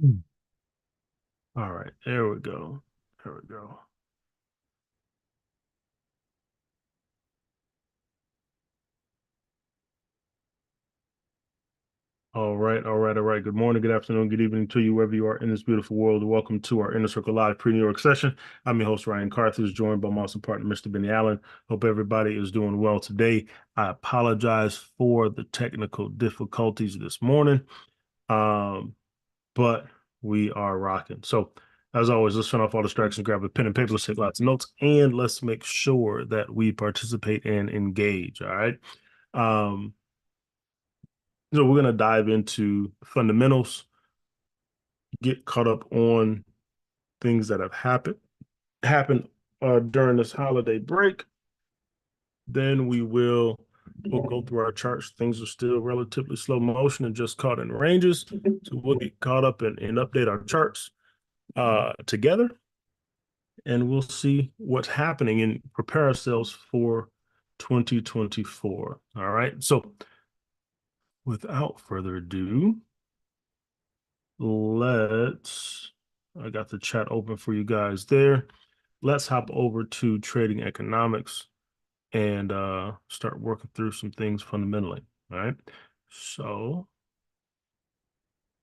Mm. All right, there we go. There we go. All right, all right, all right. Good morning, good afternoon, good evening to you, wherever you are in this beautiful world. Welcome to our Inner Circle Live pre-New York session. I'm your host, Ryan Carthus, joined by my awesome partner, Mr. Benny Allen. Hope everybody is doing well today. I apologize for the technical difficulties this morning, but we are rocking. So, as always, let's turn off all distractions, grab a pen and paper, let's take lots of notes, and let's make sure that we participate and engage. All right. Um, so we're gonna dive into fundamentals, get caught up on things that have happened during this holiday break. Then we'll go through our charts. Things are still relatively slow motion and just caught in ranges. So we'll get caught up and update our charts together, and we'll see what's happening and prepare ourselves for 2024. All right. So without further ado, let's I got the chat open for you guys there. Let's hop over to trading economics and start working through some things fundamentally. All right. So,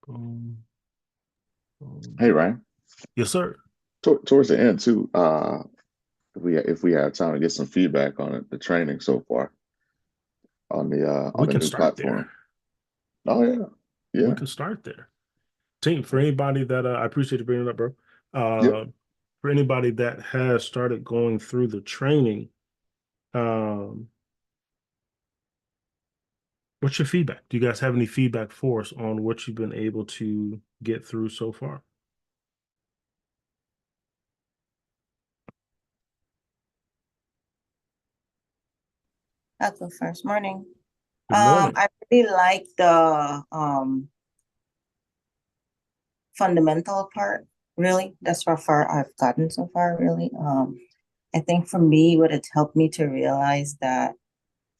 boom, Hey, boom. Ryan. Yes, sir. Towards the end too, if we have time to get some feedback on it, the training so far on We the can new start there. platform. Oh yeah, We yeah, can start there. Team, for anybody that I appreciate you bringing it up, bro. yep. For anybody that has started going through the training, um, what's your feedback? Do you guys have any feedback for us on what you've been able to get through so far? I'll go first. Morning. Good morning. I really like the fundamental part, really. That's how far I've gotten so far, really. I think for me, what it's helped me to realize that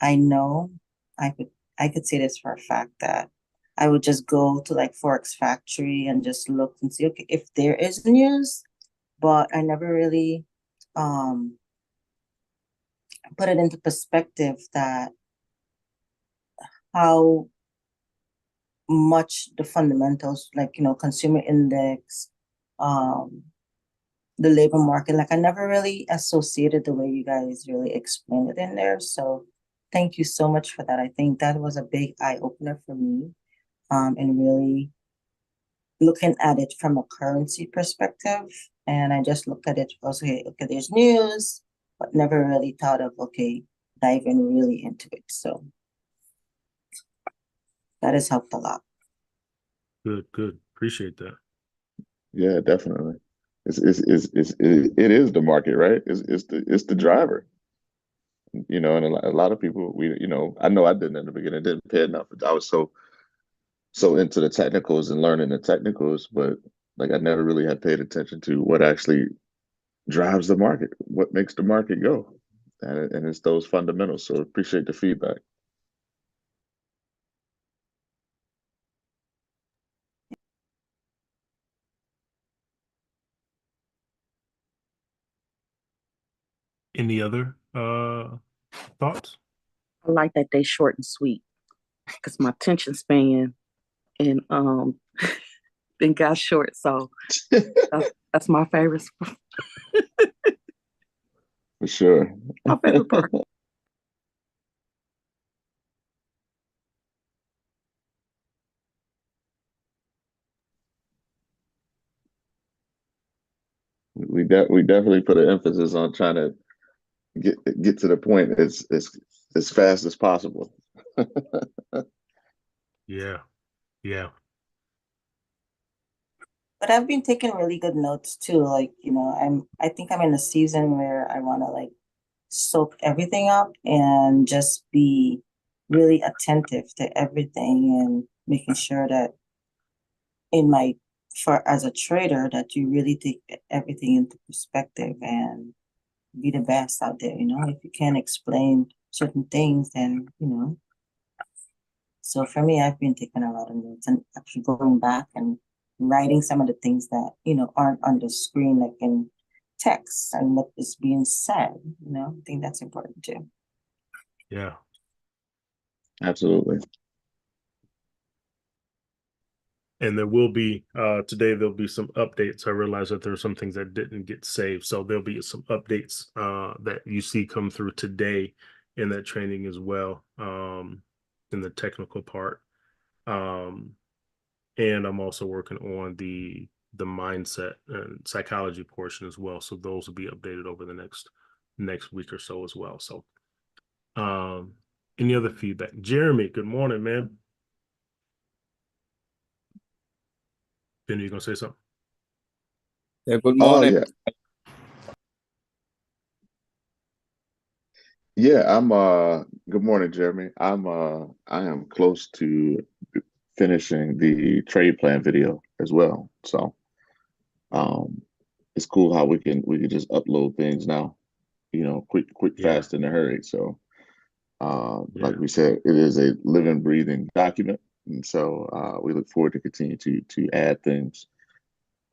I know I could I could say this for a fact that I would just go to like Forex Factory and just look and see, okay, if there is news, but I never really um put it into perspective that how much the fundamentals, like, consumer index, um, the labor market, like I never really associated the way you guys really explained it in there. So thank you so much for that. I think that was a big eye opener for me, and really looking at it from a currency perspective. And I just looked at it also, okay, there's news, but never really thought of, okay, diving really into it. So that has helped a lot. Good, good. Appreciate that. Yeah, definitely. It is the market, right? It's the driver. And a lot of people I know I didn't in the beginning, didn't pay enough. I was so into the technicals and learning the technicals, but like I never really had paid attention to what actually drives the market, what makes the market go. And it's those fundamentals. So appreciate the feedback. Any other thoughts? I like that they short and sweet because my attention span and then got short. So that's my favorite For sure. my favorite part. We definitely put an emphasis on trying to get to the point as fast as possible. Yeah, yeah. But I've been taking really good notes too. Like, I think I'm in a season where I want to like soak everything up and just be really attentive to everything and making sure that in my for as a trader that you really take everything into perspective and be the best out there. If you can't explain certain things, then so for me, I've been taking a lot of notes and actually going back and writing some of the things that, aren't on the screen, like in text and what is being said. I think that's important too. Yeah. Absolutely. And there will be today there'll be some updates. I realize that there are some things that didn't get saved. So there'll be some updates that you see come through today in that training as well, in the technical part. And I'm also working on the mindset and psychology portion as well. So those will be updated over the next week or so as well. So any other feedback? Jeremy, good morning, man. Ben, you gonna say something? Yeah, good Oh morning. yeah. Yeah, I'm good morning, Jeremy. I am close to finishing the trade plan video as well. So um it's cool how we can just upload things now, quick, Yeah, fast, in a hurry. So like yeah, we said, it is a living, breathing document. And so we look forward to continue to add things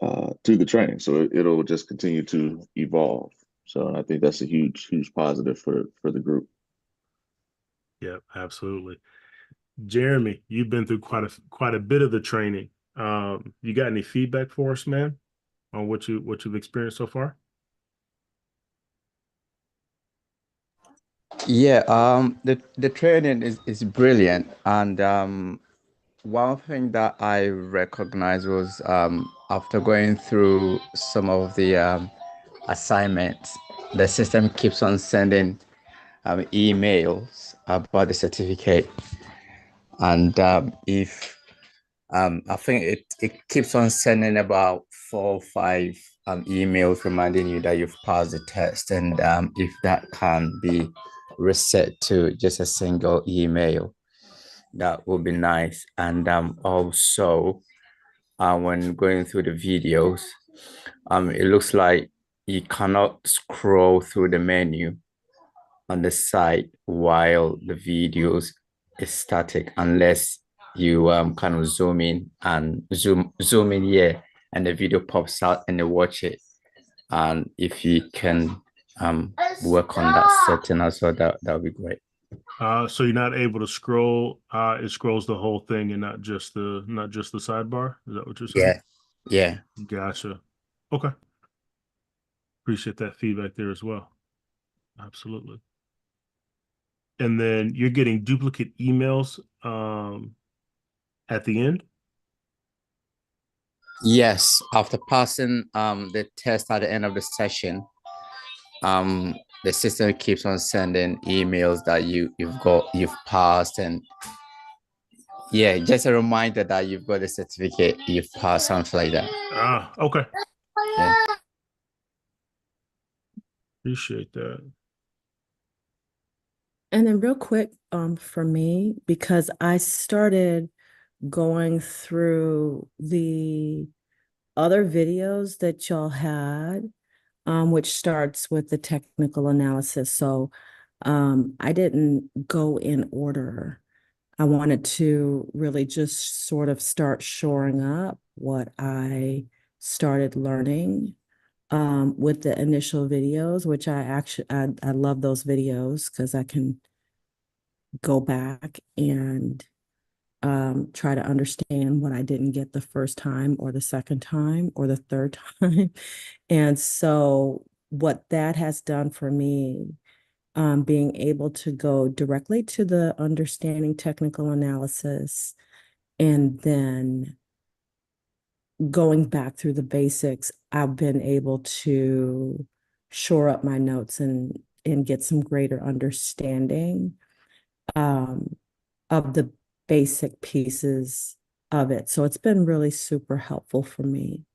to the training. So it'll just continue to evolve. So I think that's a huge, huge positive for the group. yeah, absolutely. Jeremy, you've been through quite a bit of the training. You got any feedback for us, man, on what you've experienced so far? Yeah, the training is brilliant, and one thing that I recognized was after going through some of the assignments, the system keeps on sending emails about the certificate, and if I think it keeps on sending about 4 or 5 emails reminding you that you've passed the test, and if that can be reset to just a single email, that would be nice. And also, when going through the videos, it looks like you cannot scroll through the menu on the side while the videos is static unless you kind of zoom in and zoom in here and the video pops out and you watch it. And if you can work on that setting as well, that would be great. So you're not able to scroll. It scrolls the whole thing and not just the sidebar. Is that what you're saying? Yeah. Gotcha. Okay. Appreciate that feedback there as well. Absolutely. And then you're getting duplicate emails at the end. Yes, after passing the test at the end of the session, um the system keeps on sending emails that you've passed, and yeah, just a reminder that you've got a certificate, you've passed, something like that. Okay. Yeah. Appreciate that. And then real quick, for me, because I started going through the other videos that y'all had, which starts with the technical analysis. So I didn't go in order. I wanted to really just sort of start shoring up what I started learning with the initial videos, which I love those videos because I can go back and try to understand what I didn't get the first time or the second time or the third time. And so what that has done for me, being able to go directly to the understanding technical analysis and then going back through the basics, I've been able to shore up my notes and get some greater understanding um, of the basic pieces of it. So it's been really super helpful for me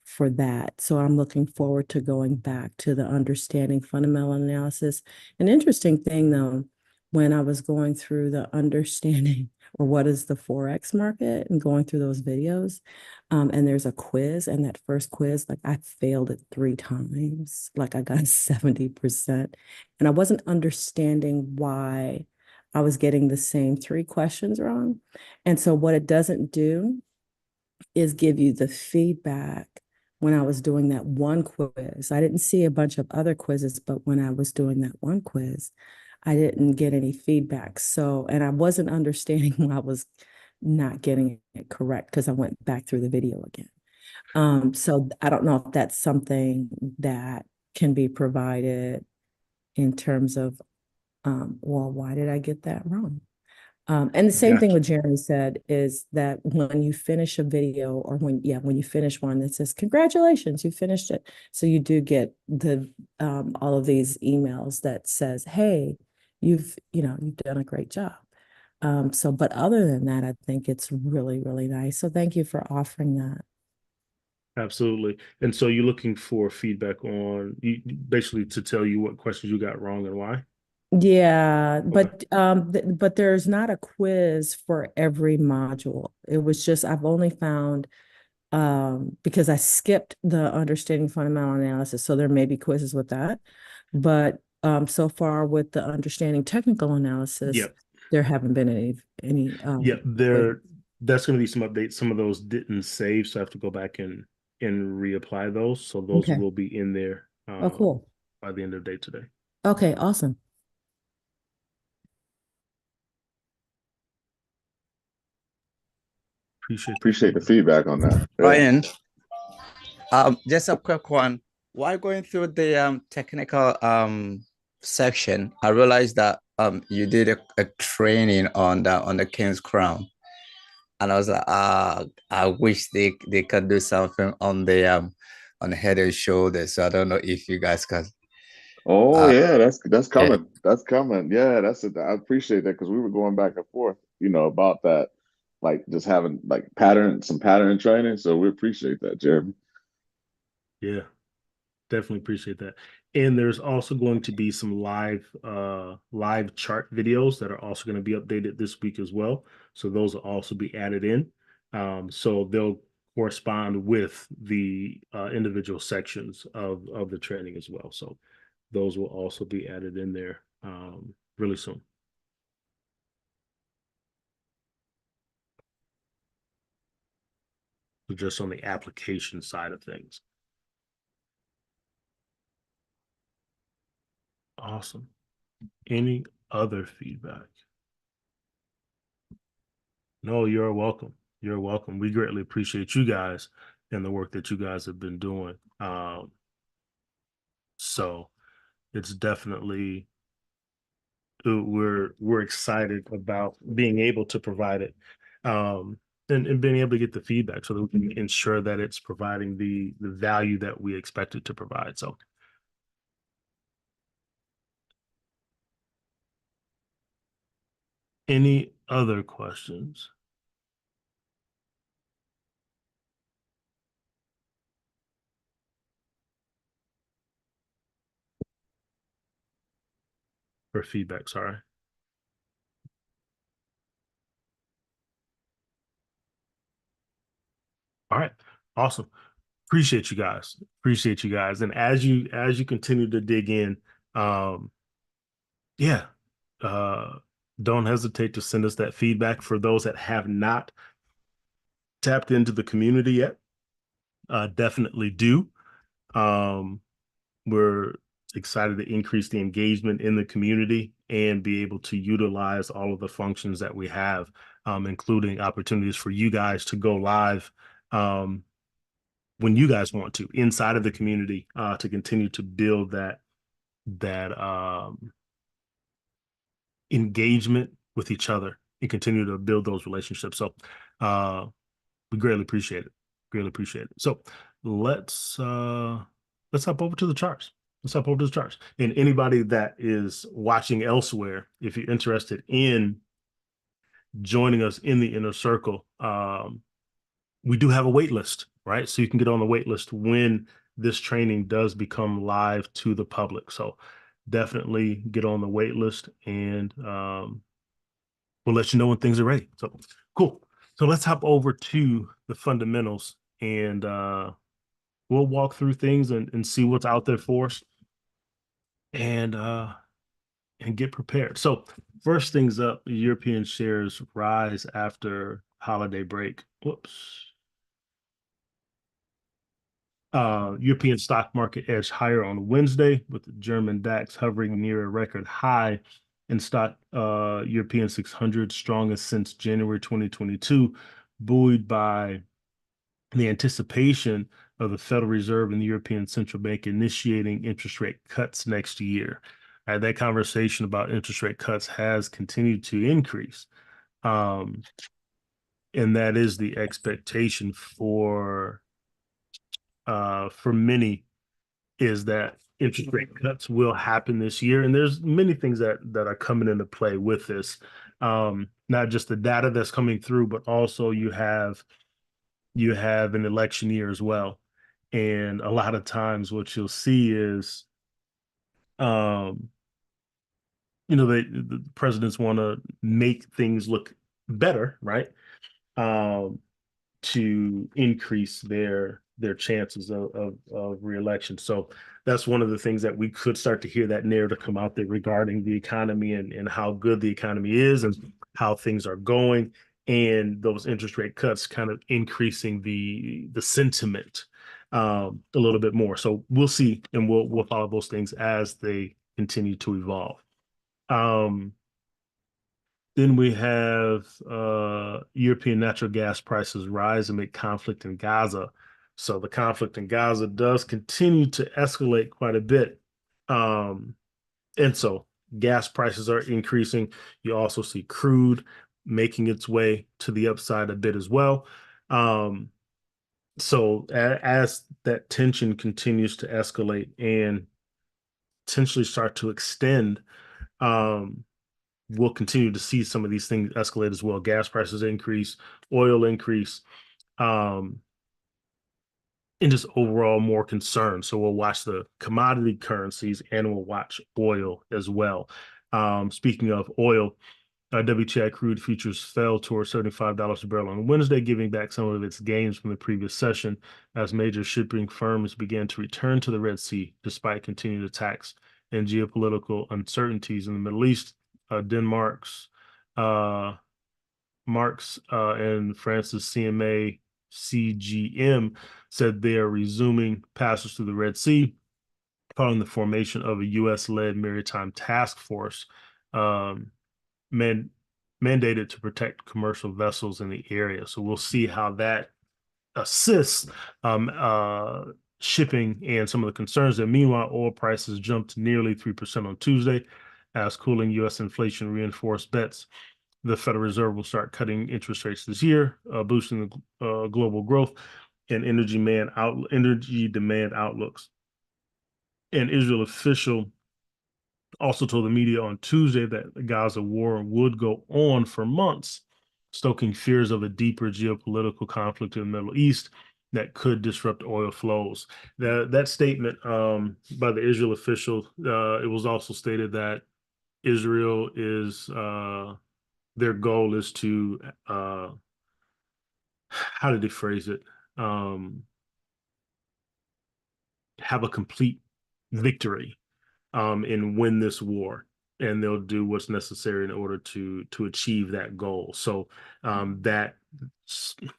for that. So I'm looking forward to going back to the understanding fundamental analysis. An interesting thing though, when I was going through the understanding or what is the Forex market and going through those videos, and there's a quiz, and that first quiz, like I failed it 3 times, like I got 70%. And I wasn't understanding why I was getting the same 3 questions wrong. And so what it doesn't do is give you the feedback when I was doing that one quiz. I didn't see a bunch of other quizzes, but when I was doing that one quiz, I didn't get any feedback. So, and I wasn't understanding why I was not getting it correct because I went back through the video again. So I don't know if that's something that can be provided in terms of, well, why did I get that wrong? And the same thing Gotcha. with Jeremy said is that when you finish a video or when you finish one that says, congratulations, you finished it. So you do get all of these emails that says, hey, you've done a great job. But other than that, I think it's really, really nice. So thank you for offering that. Absolutely. And so you're looking for feedback on basically to tell you what questions you got wrong and why? Yeah, Okay. but there's not a quiz for every module. It was just I've only found because I skipped the understanding fundamental analysis, so there may be quizzes with that. But so far with the understanding technical analysis, Yep. there haven't been any Yep. quiz. That's going to be some updates. Some of those didn't save, so I have to go back and reapply those. So those Okay. will be in there Oh, cool. by the end of the day today. Okay, awesome. Appreciate the Appreciate the feedback. feedback on that. Yeah. Ryan, just a quick one. While going through the technical section, I realized that you did a training on the King's Crown. And I was like, I wish they could do something on the head and shoulders. So I don't know if you guys can Oh uh yeah, that's yeah. coming. That's coming. Yeah, that's it. I appreciate that because we were going back and forth, about that, like just having like some pattern training. So we appreciate that, Jeremy. Yeah. Definitely appreciate that. And there's also going to be some live chart videos that are also going to be updated this week as well. So those will also be added in. So they'll correspond with the individual sections of the training as well. So those will also be added in there really soon. So just on the application side of things. Awesome. Any other feedback? No, you're welcome. You're welcome. We greatly appreciate you guys and the work that you guys have been doing. So it's definitely we're excited about being able to provide it, um, and being able to get the feedback so that we can ensure that it's providing the value that we expect it to provide. So any other questions or feedback? Sorry. All right. Awesome. Appreciate you guys. Appreciate you guys. And as you continue to dig in, um, yeah, uh, don't hesitate to send us that feedback. For those that have not tapped into the community yet, definitely do. Um, we're excited to increase the engagement in the community and be able to utilize all of the functions that we have, including opportunities for you guys to go live um, when you guys want to inside of the community to continue to build that engagement with each other and continue to build those relationships. So uh, we greatly appreciate it. Greatly appreciate it. So let's uh, let's hop over to the charts. Let's hop over to the charts. And anybody that is watching elsewhere, if you're interested in joining us in the inner circle, we do have a wait list, right? So you can get on the wait list when this training does become live to the public. So definitely get on the wait list and we'll let you know when things are ready. So cool. So let's hop over to the fundamentals and we'll walk through things and see what's out there for us and uh and get prepared. So first things up, European shares rise after holiday break. Whoops. European stock market edged higher on Wednesday, with the German DAX hovering near a record high and stock European 600 strongest since January 2022, buoyed by the anticipation of the Federal Reserve and the European Central Bank initiating interest rate cuts next year. That conversation about interest rate cuts has continued to increase. And that is the expectation for many, is that interest rate cuts will happen this year. And there's many things that are coming into play with this. Not just the data that's coming through, but also you have an election year as well. And a lot of times what you'll see is um, the presidents want to make things look better, right? Um, to increase their chances of reelection. So that's one of the things that we could start to hear that narrative come out there regarding the economy and how good the economy is and how things are going, and those interest rate cuts kind of increasing the sentiment a little bit more. So we'll see, and we'll follow those things as they continue to evolve. Um, then we have European natural gas prices rise amid conflict in Gaza. So the conflict in Gaza does continue to escalate quite a bit. And so gas prices are increasing. You also see crude making its way to the upside a bit as well. So as that tension continues to escalate and potentially start to extend, um, we'll continue to see some of these things escalate as well. Gas prices increase, oil increase, um, and just overall more concern. So we'll watch the commodity currencies and we'll watch oil as well. Speaking of oil, WTI crude futures fell towards $75 a barrel on Wednesday, giving back some of its gains from the previous session as major shipping firms began to return to the Red Sea despite continued attacks and geopolitical uncertainties in the Middle East. Denmark's Marks and France's CMA CGM said they are resuming passages through the Red Sea following the formation of a U.S.-led maritime task force um, man mandated to protect commercial vessels in the area. So we'll see how that assists shipping and some of the concerns there. Meanwhile, oil prices jumped nearly 3% on Tuesday as cooling U.S. inflation reinforced bets the Federal Reserve will start cutting interest rates this year, boosting the global growth and energy demand outlooks. An Israel official also told the media on Tuesday that the Gaza war would go on for months, stoking fears of a deeper geopolitical conflict in the Middle East that could disrupt oil flows. That statement by the Israel official, it was also stated that Israel is their goal is to how did they phrase it? Have a complete victory and win this war, and they'll do what's necessary in order to achieve that goal. So that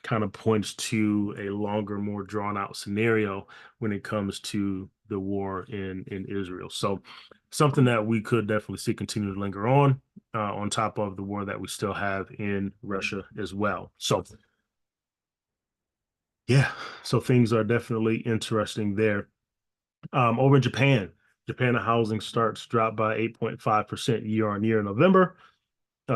kind of points to a longer, more drawn out scenario when it comes to the war in Israel. So something that we could definitely see continue to linger on top of the war that we still have in Russia as well. So yeah, so things are definitely interesting there. Over in Japan housing starts dropped by 8.5% year on year in November,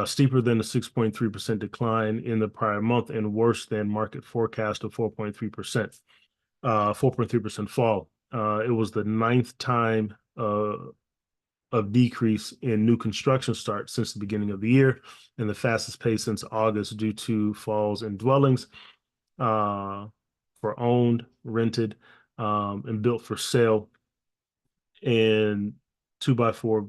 steeper than the 6.3% decline in the prior month and worse than market forecast of 4.3% fall. It was the ninth time of decrease in new construction starts since the beginning of the year, and the fastest pace since August due to falls in dwellings for owned, rented, and built for sale, and two by four.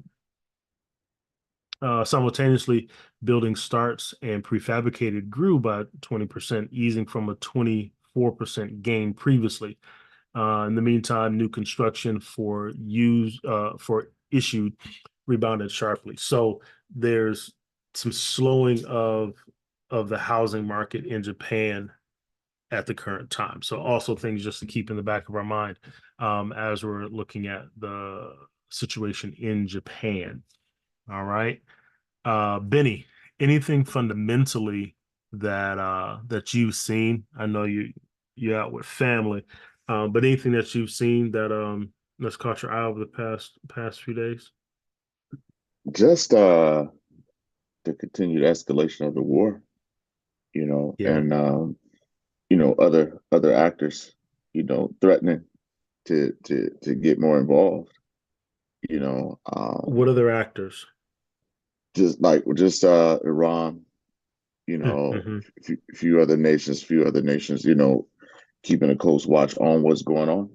Simultaneously, building starts and prefabricated grew by 20%, easing from a 24% gain previously. In the meantime, new construction for issued rebounded sharply. So there's some slowing of the housing market in Japan at the current time. So also things just to keep in the back of our mind as we're looking at the situation in Japan. All right. Benny, anything fundamentally that you've seen? I know you're out with family, but anything that you've seen that's caught your eye over the past few days? Just the continued escalation of the war, Yeah. and other actors, threatening to get more involved, What other actors? just Iran, Mm-hmm. few other nations, keeping a close watch on what's going on.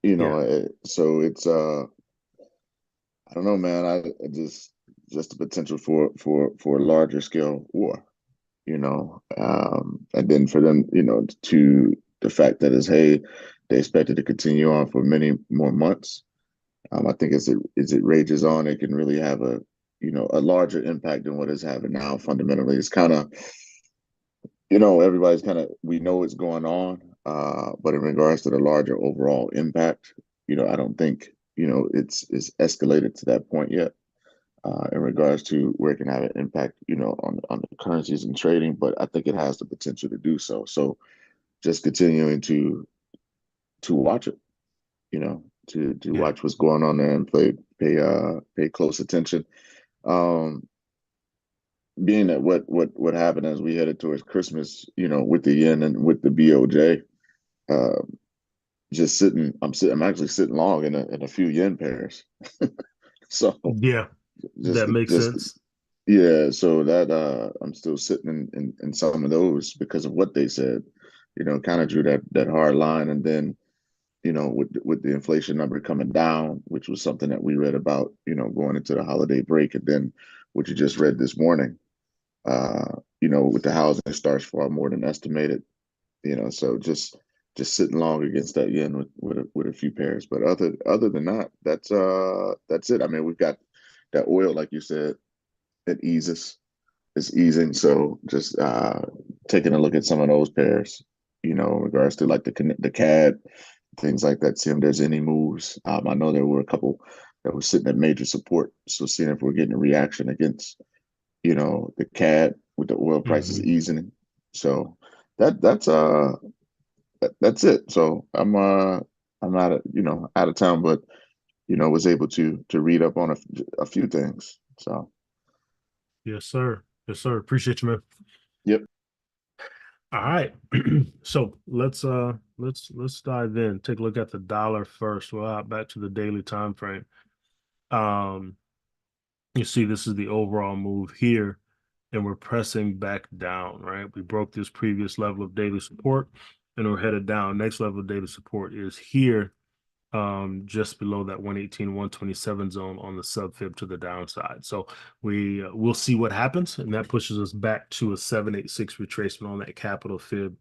Yeah. So it's I don't know, man. I just the potential for a larger scale war, and then for them, to the fact that is, hey, they expect it to continue on for many more months. I think as it rages on, it can really have a larger impact than what it's having now. Fundamentally, it's kind of, everybody's kind of, we know what's going on, but in regards to the larger overall impact, I don't think it's escalated to that point yet. In regards to where it can have an impact, on the currencies and trading, but I think it has the potential to do so. So just continuing to watch it, to Yeah. watch what's going on there and pay close attention. Um, Being that what happened as we headed towards Christmas, with the yen and with the BOJ, uh, I'm actually sitting long in a few yen pairs. So Yeah. just That makes just sense. yeah, so that I'm still sitting in some of those because of what they said. Kind of drew that hard line, and then with the inflation number coming down, which was something that we read about, going into the holiday break, and then what you just read this morning, with the housing starts far more than estimated, so just sitting long against that yen with a few pairs. But other than that, that's it. I mean, we've got that oil, like you said, it eases. It's easing. So just taking a look at some of those pairs, in regards to like the CAD, things like that, see if there's any moves. I know there were a couple that were sitting at major support. So seeing if we're getting a reaction against, the CAD with the oil prices Hmm. easing. So that's it. So I'm out of town, but was able to read up on a few things. So Yes, sir. Yes, sir. Appreciate you, man. yep. All right. So let's dive in. Take a look at the dollar first. Well, back to the daily time frame. Um, you see this is the overall move here, and we're pressing back down, right? We broke this previous level of daily support and we're headed down. Next level of daily support is here, just below that 118, 127 zone on the sub fib to the downside. So we'll see what happens, and that pushes us back to a 786 retracement on that capital fib,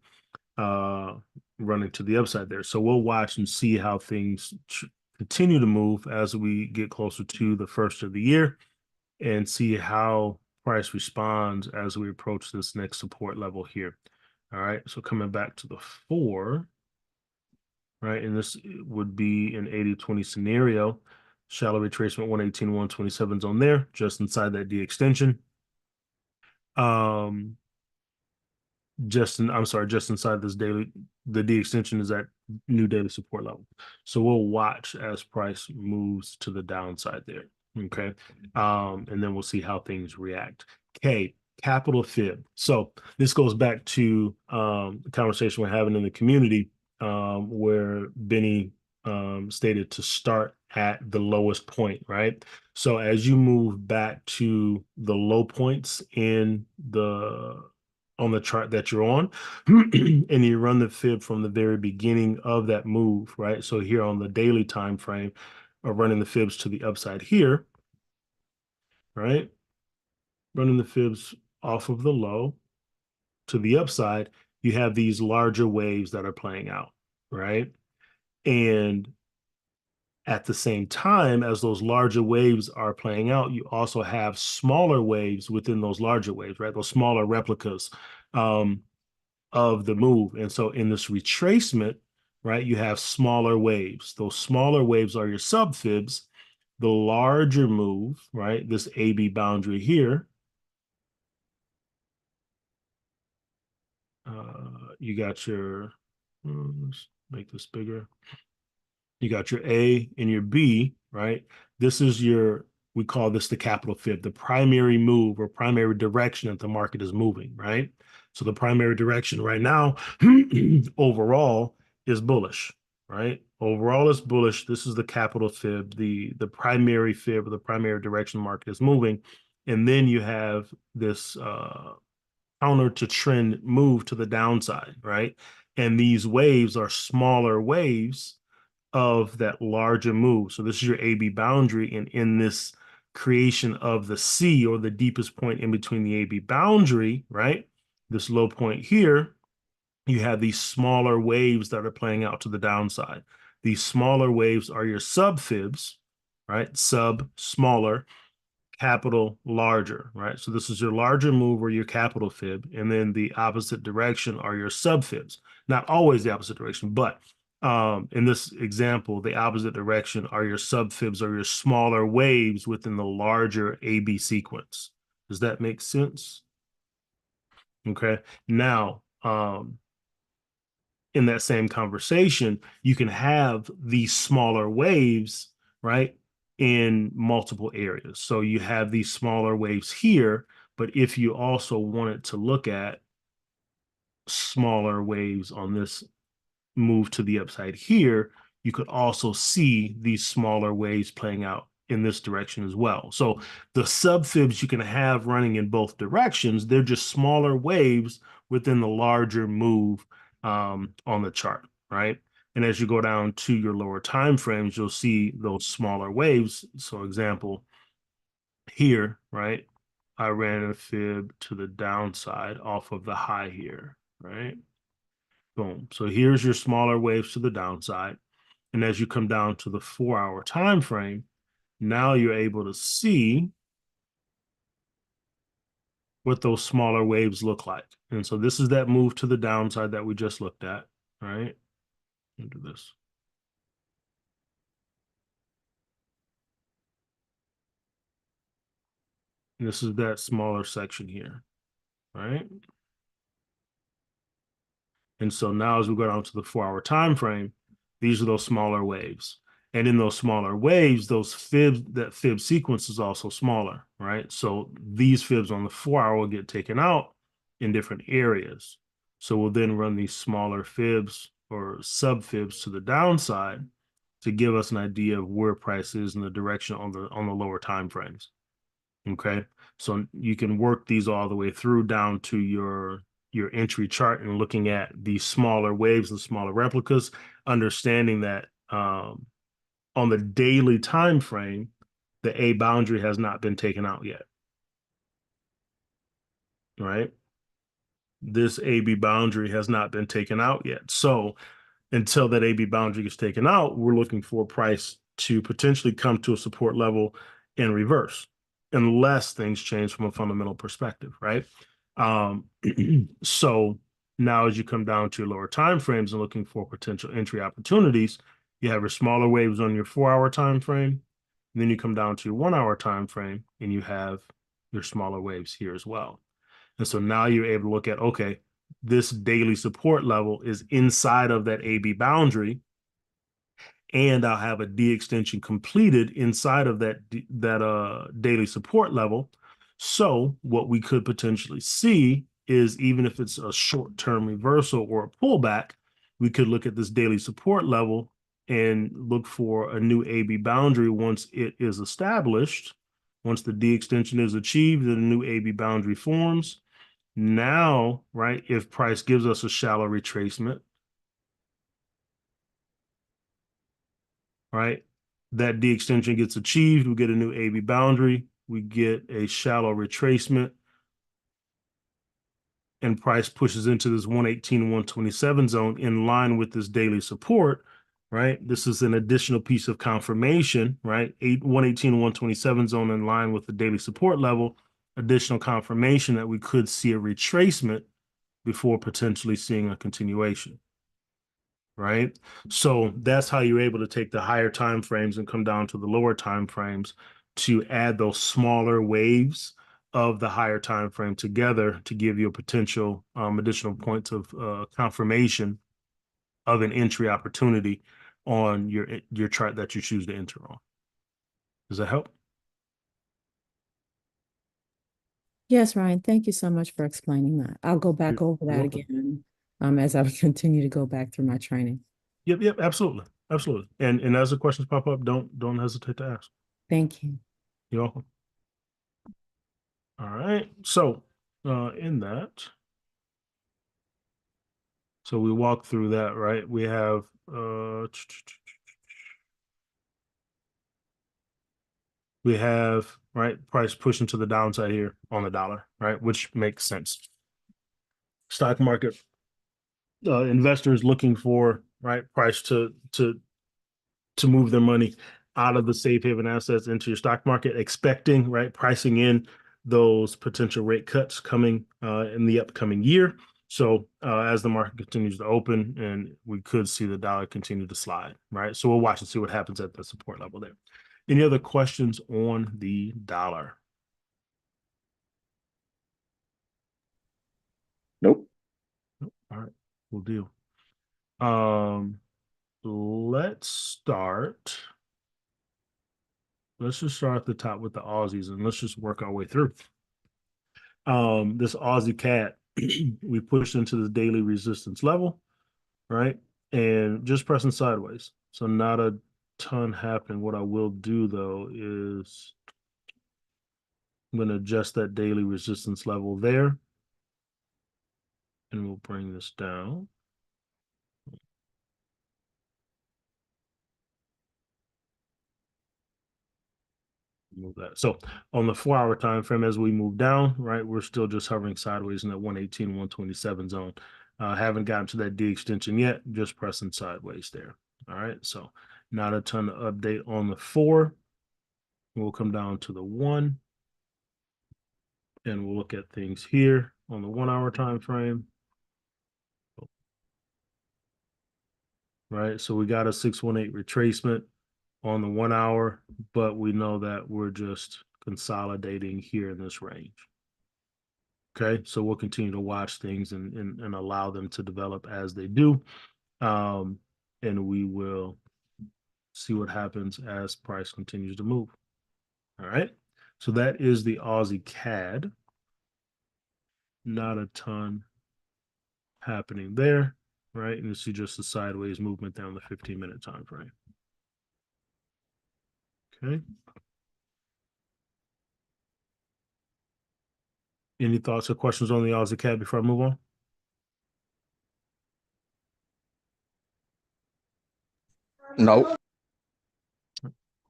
uh, running to the upside there. So we'll watch and see how things continue to move as we get closer to the first of the year, and see how price responds as we approach this next support level here. All right. So coming back to the 4, right? And this would be an 80-20 scenario. Shallow retracement 118, 127 zone there, just inside that D extension. Um, just inside this daily, the D extension is at new daily support level. So we'll watch as price moves to the downside there. Okay. And then we'll see how things react. K, capital fib. So this goes back to the conversation we're having in the community, where Benny stated to start at the lowest point, right? So as you move back to the low points in the on the chart that you're on, and you run the fib from the very beginning of that move, right? So here on the daily time frame, running the fibs to the upside here, right? Running the fibs off of the low to the upside, you have these larger waves that are playing out, right? And at the same time as those larger waves are playing out, you also have smaller waves within those larger waves, right? Those smaller replicas. Um, of the move. And so in this retracement, right, you have smaller waves. Those smaller waves are your sub fibs. The larger move, right, this AB boundary here, you got your, let's make this bigger. You got your A and your B, right? This is your, we call this the capital fib, the primary move or primary direction that the market is moving, right? So the primary direction right now overall is bullish, right? Overall is bullish. This is the capital fib, the primary fib or the primary direction the market is moving. And then you have this counter to trend move to the downside, right? And these waves are smaller waves of that larger move. So this is your AB boundary, and in this creation of the C, or the deepest point in between the AB boundary, right? This low point here, you have these smaller waves that are playing out to the downside. These smaller waves are your sub fibs, right? Sub, smaller, capital, larger, right? So this is your larger move or your capital fib, and then the opposite direction are your sub fibs. Not always the opposite direction, but in this example, the opposite direction are your sub fibs or your smaller waves within the larger AB sequence. Does that make sense? Okay. Now, in that same conversation, you can have these smaller waves, right, in multiple areas. So you have these smaller waves here, but if you also wanted to look at smaller waves on this move to the upside here, you could also see these smaller waves playing out in this direction as well. So the sub fibs you can have running in both directions, they're just smaller waves within the larger move on the chart, right? And as you go down to your lower time frames, you'll see those smaller waves. So example here, right? I ran a fib to the downside off of the high here, right? Boom. So here's your smaller waves to the downside. And as you come down to the 4-hour time frame, now you're able to see what those smaller waves look like. And so this is that move to the downside that we just looked at, right? Into this. And this is that smaller section here, right? And so now as we go down to the 4-hour time frame, these are those smaller waves. And in those smaller waves, those fibs, that fib sequence is also smaller, right? So these fibs on the 4-hour will get taken out in different areas. So we'll then run these smaller fibs or sub fibs to the downside to give us an idea of where price is in the direction on the lower time frames. Okay. So you can work these all the way through down to your entry chart and looking at these smaller waves and smaller replicas, understanding that on the daily time frame, the A boundary has not been taken out yet. Right? This AB boundary has not been taken out yet. So until that AB boundary is taken out, we're looking for price to potentially come to a support level in reverse, unless things change from a fundamental perspective, right? So now as you come down to your lower time frames and looking for potential entry opportunities, you have your smaller waves on your 4-hour time frame, and then you come down to your 1-hour time frame and you have your smaller waves here as well. And so now you're able to look at, okay, this daily support level is inside of that AB boundary, and I'll have a D extension completed inside of that daily support level. So what we could potentially see is, even if it's a short-term reversal or a pullback, we could look at this daily support level and look for a new AB boundary once it is established. Once the D extension is achieved and a new AB boundary forms, now, right, if price gives us a shallow retracement, right, that D extension gets achieved, we get a new AB boundary, we get a shallow retracement, and price pushes into this 118 and 127 zone in line with this daily support, right? This is an additional piece of confirmation, right? 118 and 127 zone in line with the daily support level, additional confirmation that we could see a retracement before potentially seeing a continuation, right? So that's how you're able to take the higher time frames and come down to the lower time frames to add those smaller waves of the higher time frame together to give you a potential additional points of confirmation of an entry opportunity on your chart that you choose to enter on. Does that help? Yes, Ryan, thank you so much for explaining that. I'll go back You're over that welcome. again as I continue to go back through my training. Yep, absolutely. Absolutely. And as the questions pop up, don't hesitate to ask. Thank you. You're welcome. All right. So in that, so we walk through that, right? We have right price pushing to the downside here on the dollar, right? Which makes sense. Stock market investors looking for right price to move their money out of the safe haven assets into your stock market, expecting, right, pricing in those potential rate cuts coming in the upcoming year. So as the market continues to open, and we could see the dollar continue to slide, right? So we'll watch and see what happens at the support level there. Any other questions on the dollar? Nope. All right, we'll deal. Let's start. Let's just start at the top with the Aussies and let's just work our way through. This Aussie cat, we pushed into the daily resistance level, right? And just pressing sideways. So not a ton happening. What I will do though is I'm going to adjust that daily resistance level there. And we'll bring this down. Move that. So on the 4-hour time frame, as we move down, right, we're still just hovering sideways in that 118, 127 zone. Haven't gotten to that D extension yet, just pressing sideways there. All right, so not a ton of update on the 4. We'll come down to the 1, and we'll look at things here on the 1-hour time frame. Right, so we got a 618 retracement on the 1-hour, but we know that we're just consolidating here in this range. Okay, so we'll continue to watch things and allow them to develop as they do. And we will see what happens as price continues to move. All right, so that is the Aussie CAD. Not a ton happening there, right? And you see just a sideways movement down the 15-minute time frame. Okay. Any thoughts or questions on the Aussie CAD before I move on? No.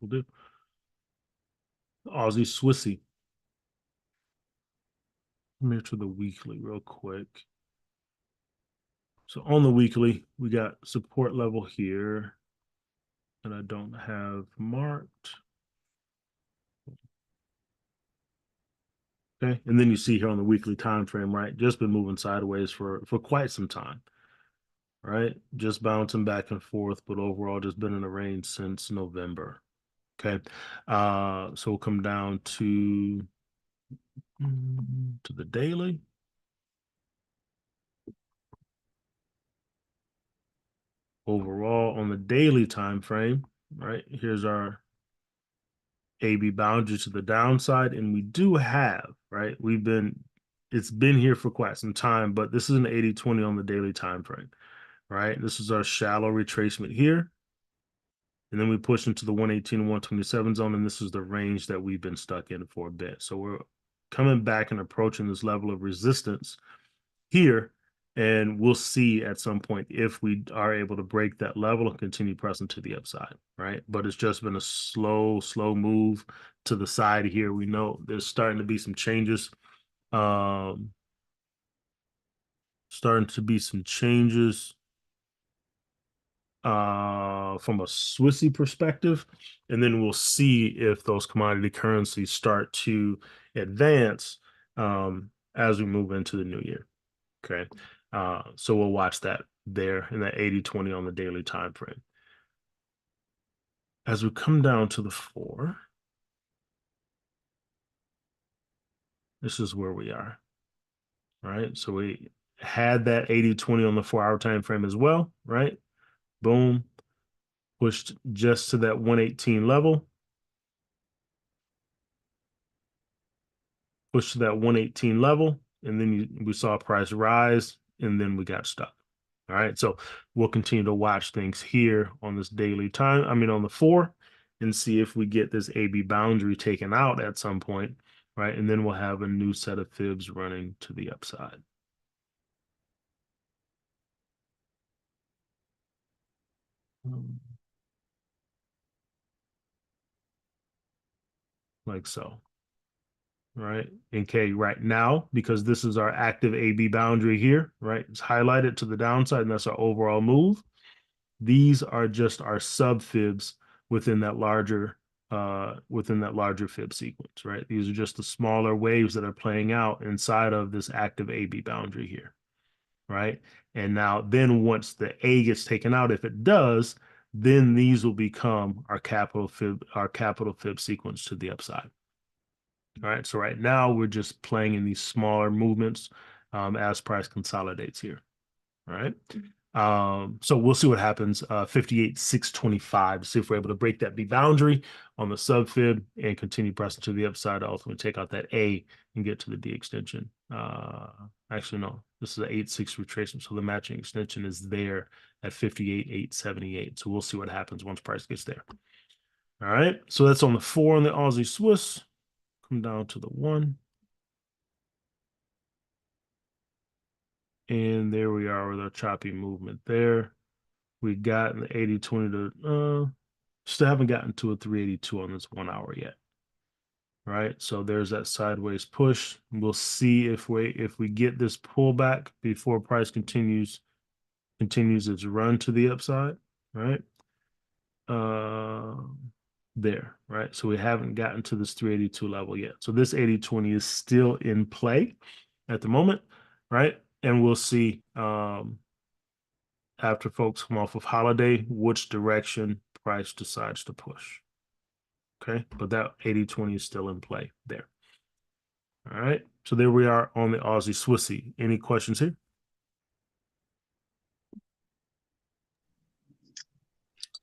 We'll do. Aussie Swissy. Come here to the weekly real quick. So on the weekly, we got support level here that I don't have marked. Okay, and then you see here on the weekly time frame, right? Just been moving sideways for quite some time, right? Just bouncing back and forth, but overall just been in a range since November. Okay, so we'll come down to the daily. Overall on the daily time frame, right? Here's our AB boundary to the downside, and we do have, right? It's been here for quite some time, but this is an 80-20 on the daily time frame, right? This is our shallow retracement here. And then we push into the 118 and 127 zone, and this is the range that we've been stuck in for a bit. So we're coming back and approaching this level of resistance here, and we'll see at some point if we are able to break that level and continue pressing to the upside, right? But it's just been a slow move to the side here. We know there's starting to be some changes. From a Swissy perspective, and then we'll see if those commodity currencies start to advance as we move into the new year. Okay. So we'll watch that there in that 80-20 on the daily time frame. As we come down to the 4, this is where we are. Right. So we had that 80-20 on the 4-hour time frame as well, right? Boom. Pushed just to that 118 level. Pushed to that 118 level, and then we saw price rise, and then we got stuck. All right. So we'll continue to watch things here on this daily time. I mean, on the 4, and see if we get this AB boundary taken out at some point, right? And then we'll have a new set of fibs running to the upside. Like so. Right. Okay, right now, because this is our active AB boundary here, right? It's highlighted to the downside, and that's our overall move. These are just our sub fibs within that larger fib sequence, right? These are just the smaller waves that are playing out inside of this active AB boundary here, right? And now then once the A gets taken out, if it does, then these will become our capital fib sequence to the upside. All right, so right now we're just playing in these smaller movements as price consolidates here. All right. So we'll see what happens. 58,625. See if we're able to break that B boundary on the sub fib and continue pressing to the upside to ultimately take out that A and get to the D extension. Actually, no, this is an 8-6 retracement. So the matching extension is there at 58,878. So we'll see what happens once price gets there. All right. So that's on the 4 on the Aussie Swiss. Come down to the 1. And there we are with our choppy movement there. We got the 80-20 to still haven't gotten to a 382 on this 1 hour yet. Right. So there's that sideways push. We'll see if we get this pullback before price continues its run to the upside. Right. There, right? So we haven't gotten to this 382 level yet. So this 80-20 is still in play at the moment, right? And we'll see after folks come off of holiday which direction price decides to push. Okay, but that 80-20 is still in play there. All right, so there we are on the Aussie Swissy. Any questions here?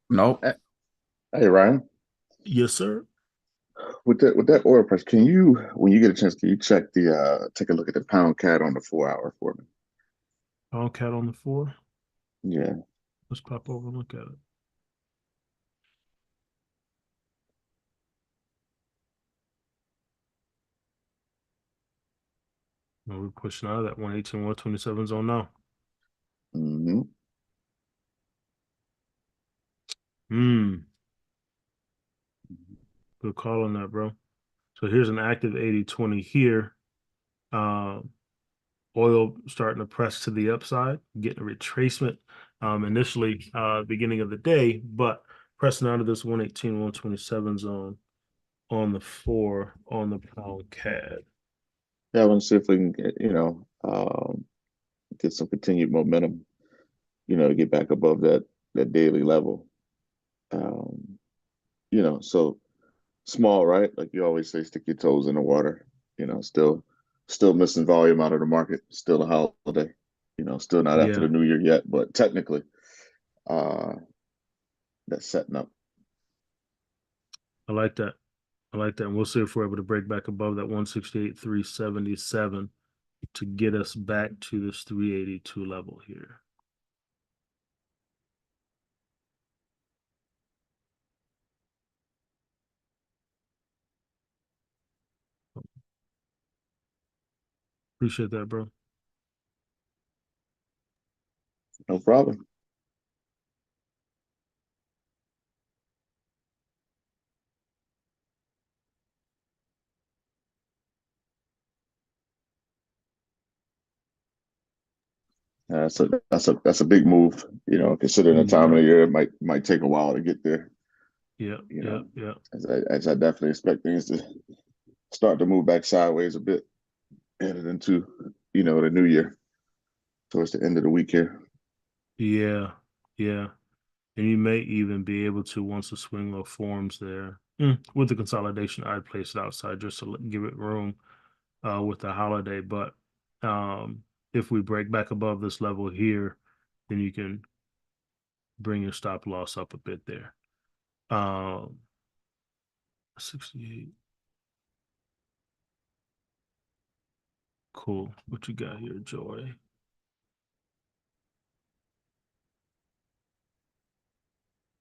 No. Hey Ryan, Yes, sir. with that oil price, can you, when you get a chance, can you check take a look at the pound cat on the 4-hour for me? Pound cat on the 4. Yeah. Let's pop over and look at it. We're pushing out of that 118, 127 zone now. Mm-hmm. Good call on that, bro. So here's an active 80-20 here. Oil starting to press to the upside, getting a retracement initially beginning of the day, but pressing out of this 118, 127 zone on the 4 on the pound CAD. Yeah, I want to see if we can get, get some continued momentum, to get back above that daily level. So small, right? Like you always say, stick your toes in the water. Still missing volume out of the market. Still a holiday. Still not after Yeah, the new year yet, but technically, uh, that's setting up. I like that. I like that. And we'll see if we're able to break back above that 168, 377 to get us back to this 382 level here. Appreciate that, bro. No problem. That's a big move. Considering the time of the Yeah, year, it might take a while to get there. yeah, yeah, yeah. As I definitely expect things to start to move back sideways a bit headed into the new year. towards the end of the week here. Yeah, yeah. And you may even be able to, once the swing low forms there, with the consolidation, I'd place it outside just to give it room with the holiday. But if we break back above this level here, then you can bring your stop loss up a bit there. 68. Cool. What you got here, Joy?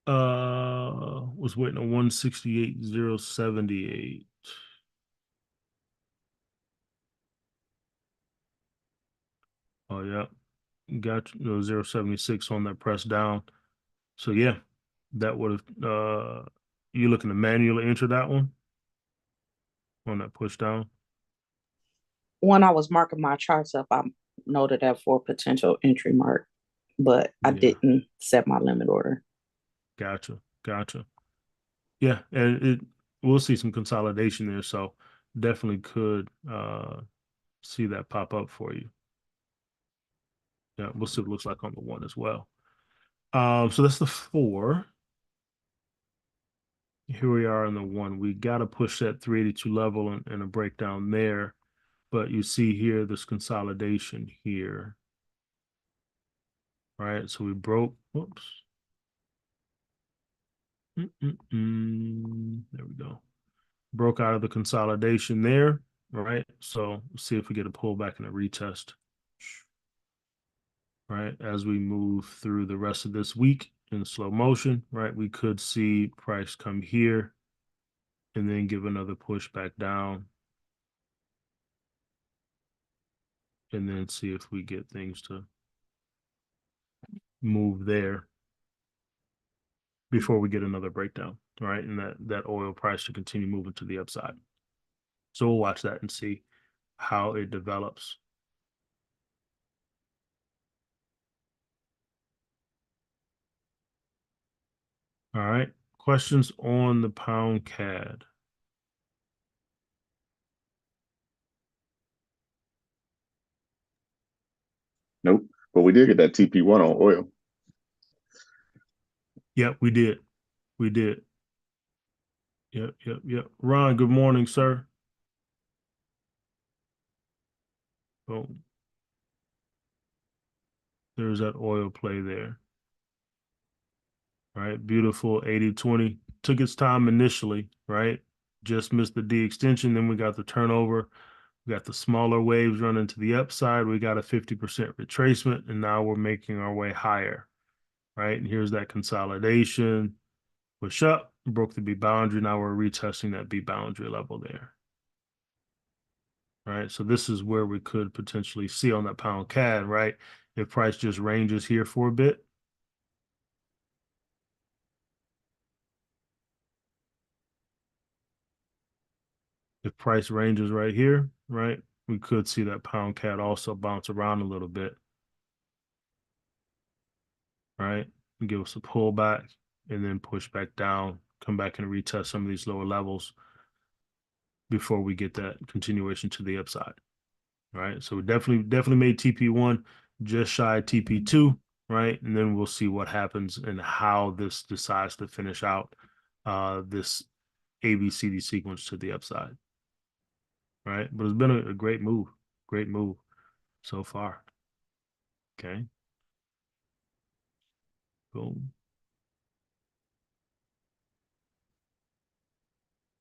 Was waiting on 168.078. Oh yeah. Got 0.76 on that press down. So yeah, that would have you looking to manually enter that one on that push down? When I was marking my charts up, I noted that for potential entry mark, but I Yeah. didn't set my limit order. Gotcha. Yeah, and we'll see some consolidation there, so definitely could see that pop up for you. Yeah, we'll see what it looks like on the one as well. So that's the 4. Here we are in the 1. We got to push that 382 level and a breakdown there. But you see here this consolidation here. Right? So we broke, whoops. There we go. Broke out of the consolidation there. Right? So let's see if we get a pullback and a retest. Right? As we move through the rest of this week in slow motion, right? We could see price come here and then give another push back down. And then see if we get things to move there before we get another breakdown, right? And that oil price to continue moving to the upside. So we'll watch that and see how it develops. All right. Questions on the pound CAD? Nope. But we did get that TP1 on oil. Yep, we did. We did. Yep. Ron, good morning, sir. Boom. There's that oil play there. All right. Beautiful 80-20. Took its time initially, right? Just missed the D extension. Then we got the turnover. We got the smaller waves running to the upside. We got a 50% retracement, and now we're making our way higher, right? And here's that consolidation. Push up, broke the B boundary. Now we're retesting that B boundary level there. Right. So this is where we could potentially see on that pound CAD, right? If price just ranges here for a bit. If price ranges right here, right, we could see that pound CAD also bounce around a little bit. Right. And give us a pullback and then push back down, come back and retest some of these lower levels before we get that continuation to the upside. Right. So we definitely made TP1 just shy of TP2, right? And then we'll see what happens and how this decides to finish out this ABCD sequence to the upside. Right. But it's been a great move so far. Okay. Boom.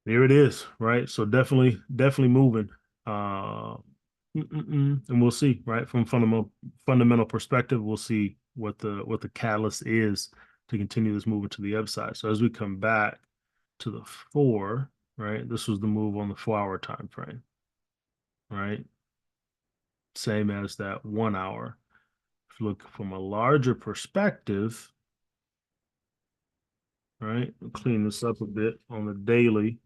There it is, right? So definitely moving. And we'll see, right? From fundamental perspective, we'll see what the catalyst is to continue this movement to the upside. So as we come back to the 4, right? This was the move on the 4-hour time frame, right? Same as that 1 hour. If you look from a larger perspective, right? We'll clean this up a bit on the daily.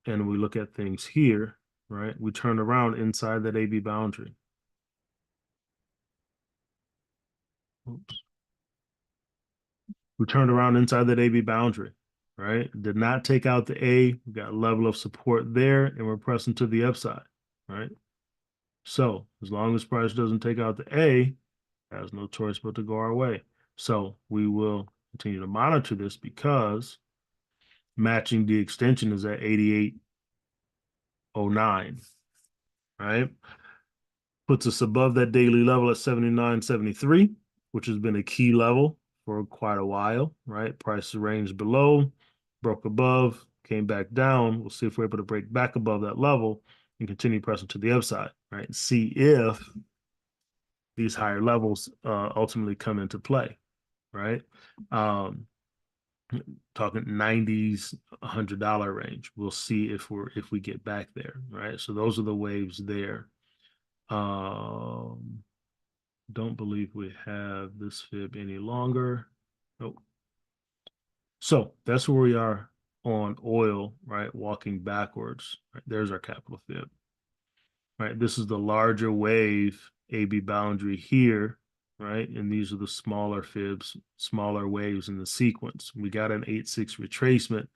And we look at things here, right? We turn around inside that AB boundary. Oops. We turned around inside that AB boundary, right? Did not take out the A. We got a level of support there, and we're pressing to the upside, right? So as long as price doesn't take out the A, has no choice but to go our way. So we will continue to monitor this because matching the extension is at 88.09, right? Puts us above that daily level at 79.73, which has been a key level for quite a while, right? Price range below, broke above, came back down. We'll see if we're able to break back above that level and continue pressing to the upside, right? See if these higher levels ultimately come into play, right? Um, Talking 90s, $100 range. We'll see if we get back there, right? So those are the waves there. Um, don't believe we have this fib any longer. Nope. So that's where we are on oil, right? Walking backwards. Right? There's our capital fib. Right? This is the larger wave AB boundary here, right? And these are the smaller fibs, smaller waves in the sequence. We got an 8-6 retracement,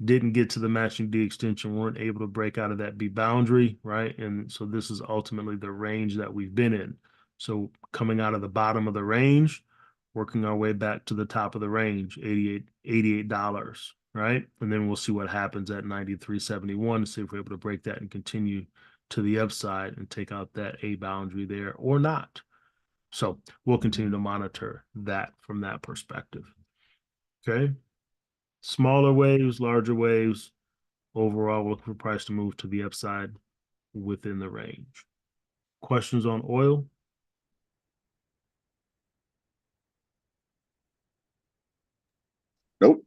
didn't get to the matching D extension, weren't able to break out of that B boundary, right? And so this is ultimately the range that we've been in. So coming out of the bottom of the range, working our way back to the top of the range, $88, right? And then we'll see what happens at 93.71 to see if we're able to break that and continue to the upside and take out that A boundary there or not. So we'll continue to monitor that from that perspective. Okay. Smaller waves, larger waves. Overall, we're looking for price to move to the upside within the range. Questions on oil? Nope.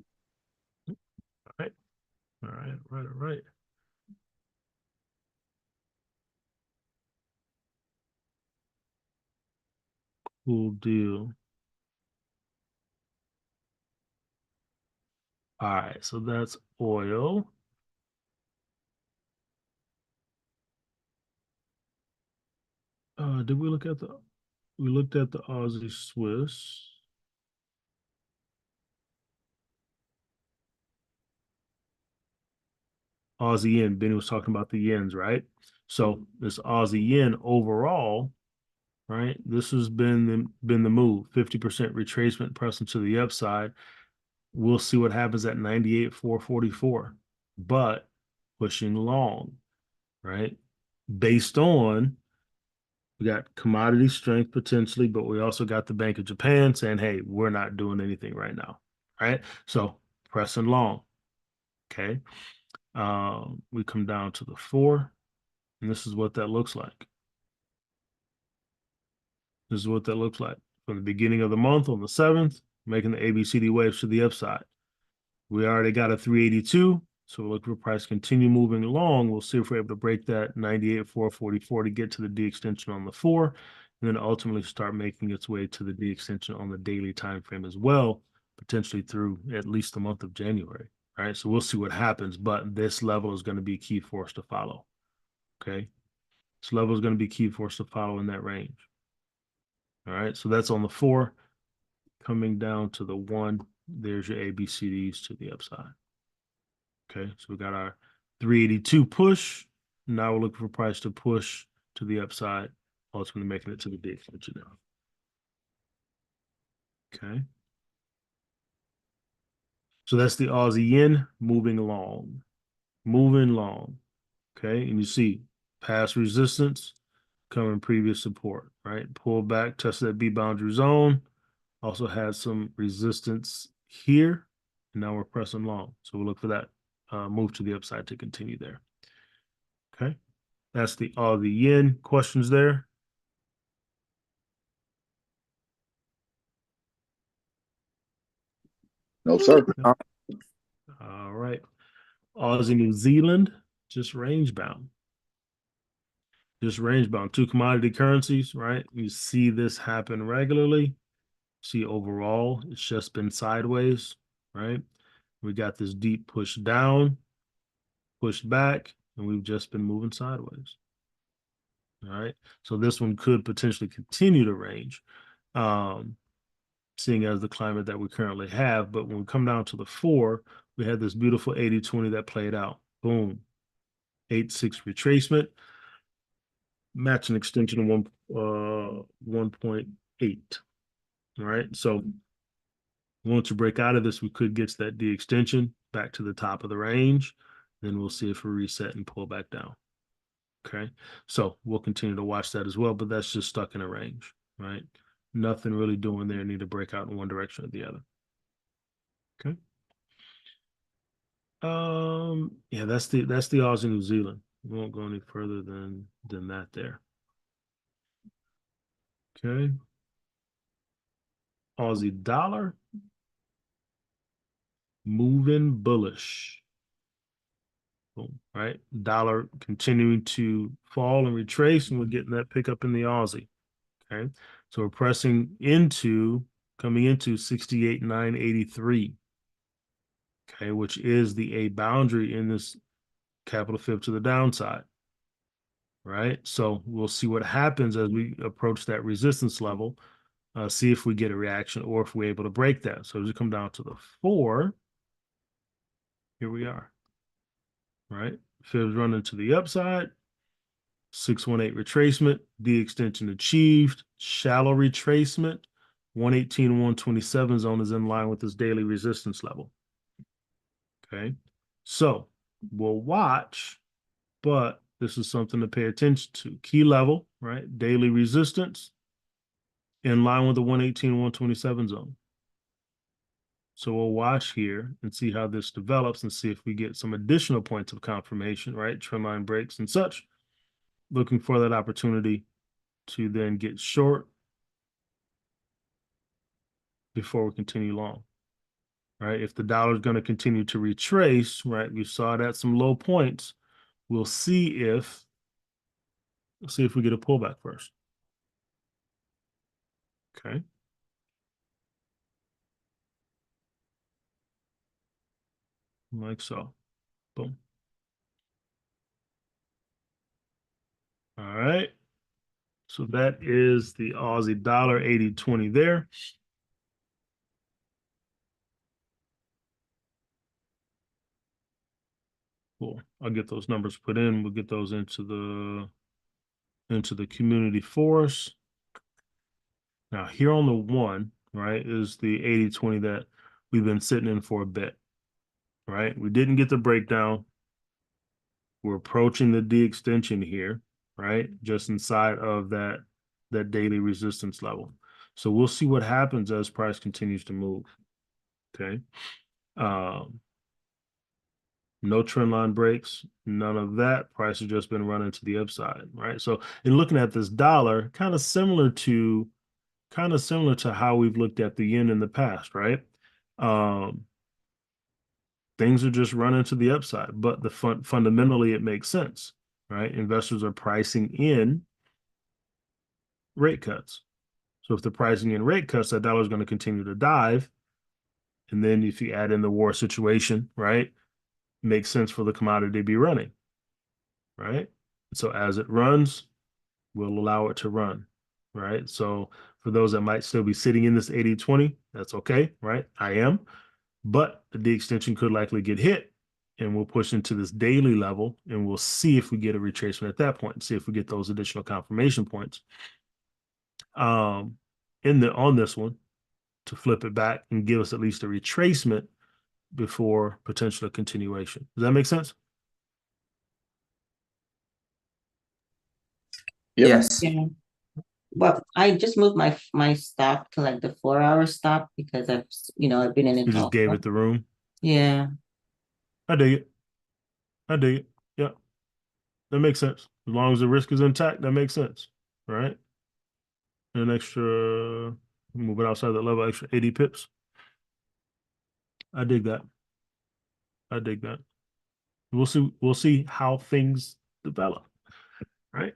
All right. All right. Cool deal. All right, so that's oil. Did we look at we looked at the Aussie Swiss. Aussie yen. Benny was talking about the yens, right? So this Aussie yen overall, right? This has been the move. 50% retracement pressing to the upside. We'll see what happens at 98,444, but pushing long, right? Based on we got commodity strength potentially, but we also got the Bank of Japan saying, hey, we're not doing anything right now, right? So pressing long, okay? We come down to the 4, and this is what that looks like. This is what that looks like. From the beginning of the month on the 7th, making the ABCD waves to the upside. We already got a 382, so we'll look for price continue moving along. We'll see if we're able to break that 98,444 to get to the D extension on the 4, and then ultimately start making its way to the D extension on the daily time frame as well, potentially through at least the month of January. All right, so we'll see what happens, but this level is going to be key for us to follow. Okay, this level is going to be key for us to follow in that range. All right, so that's on the 4. Coming down to the 1, there's your ABCDs to the upside. Okay, so we got our 382 push. Now we're looking for price to push to the upside, ultimately making it to the D extension now. Okay. So that's the Aussie yen moving along. Moving long. Okay, and you see past resistance coming previous support, right? Pull back, test that B boundary zone. Also had some resistance here. And now we're pressing long. So we'll look for that move to the upside to continue there. Okay. That's the Aussie yen. Questions there? No, sir. All right. Aussie New Zealand, just range bound. Just range bound. 2 commodity currencies, right? You see this happen regularly. See overall, it's just been sideways, right? We got this deep push down, push back, and we've just been moving sideways. All right. So this one could potentially continue to range, seeing as the climate that we currently have. But when we come down to the 4, we had this beautiful 80-20 that played out. Boom. 8-6 retracement. match an extension of 1.8. All right. So once you break out of this, we could get to that D extension back to the top of the range. Then we'll see if we reset and pull back down. Okay. So we'll continue to watch that as well, but that's just stuck in a range, right? Nothing really doing there. Need to break out in one direction or the other. Okay. Yeah, that's the Aussie New Zealand. We won't go any further than that there. Okay. Aussie dollar moving bullish. Boom, right? Dollar continuing to fall and retrace, and we're getting that pickup in the Aussie. Okay. So we're pressing into, coming into 68,983. Okay, which is the A boundary in this capital fib to the downside. Right. So we'll see what happens as we approach that resistance level. See if we get a reaction or if we're able to break that. So as we come down to the 4, here we are. Right. Fibs running to the upside. 618 retracement, D extension achieved, shallow retracement, 118 127 zone is in line with this daily resistance level. Okay, so we'll watch, but this is something to pay attention to. Key level, right? Daily resistance in line with the 118 127 zone. So we'll watch here and see how this develops and see if we get some additional points of confirmation, right? Trend line breaks and such. Looking for that opportunity to then get short before we continue long, right? If the dollar is going to continue to retrace, right? We saw it at some low points. We'll see if we get a pullback first. Okay. Like so. Boom. All right. So that is the Aussie dollar 80-20 there. Cool. I'll get those numbers put in. We'll get those into the community force. Now here on the 1, right, is the 80-20 that we've been sitting in for a bit, right? We didn't get the breakdown. We're approaching the D extension here, right? Just inside of that daily resistance level. So we'll see what happens as price continues to move. Okay. No trend line breaks, none of that. Price has just been running to the upside, right? So in looking at this dollar, kind of similar to how we've looked at the yen in the past, right? Things are just running to the upside, but fundamentally it makes sense, right? Investors are pricing in rate cuts. So if they're pricing in rate cuts, that dollar is going to continue to dive. And then if you add in the war situation, right, makes sense for the commodity to be running, right? So as it runs, we'll allow it to run, right? So for those that might still be sitting in this 80-20, that's okay, right? I am, but the extension could likely get hit and we'll push into this daily level and we'll see if we get a retracement at that point, see if we get those additional confirmation points. On this one to flip it back and give us at least a retracement before potential continuation. Does that make sense? Yep. Yes. Yeah. Well, I just moved my stop to like the 4-hour stop because I've been in it. You just gave it the room. Yeah. I dig it. Yeah, that makes sense. As long as the risk is intact, that makes sense, right? An extra, moving outside that level, extra 80 pips. I dig that. We'll see how things develop, right?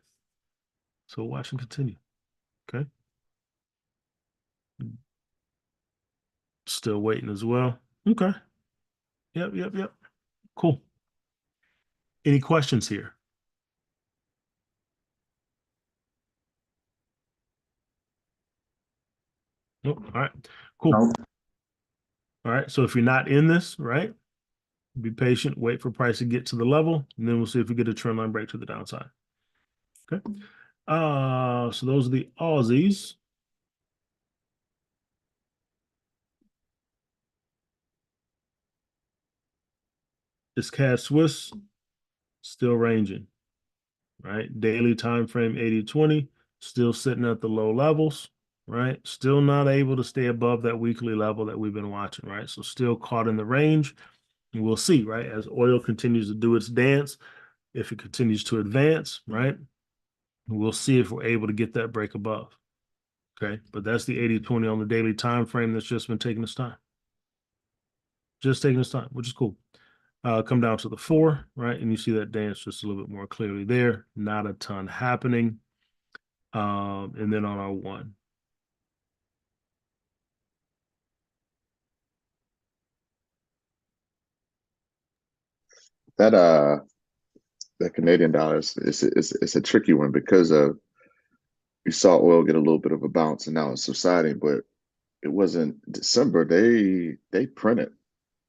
So watch and continue. Okay. Still waiting as well. Okay. Yep. Cool. Any questions here? Nope. All right. Cool. Nope. All right. So if you're not in this, right, be patient, wait for price to get to the level, and then we'll see if we get a trend line break to the downside. Okay. So those are the Aussies. This CAD Swiss still ranging, right? Daily time frame 80-20, still sitting at the low levels, right? Still not able to stay above that weekly level that we've been watching, right? So still caught in the range. And we'll see, right? As oil continues to do its dance, if it continues to advance, right? We'll see if we're able to get that break above. Okay. But that's the 80-20 on the daily time frame that's just been taking its time. Just taking its time, which is cool. Come down to the 4, right? And you see that dance just a little bit more clearly there. Not a ton happening. And then on our 1. That that Canadian dollar it's a tricky one because of you saw oil get a little bit of a bounce and now it's subsiding, but it wasn't December. They printed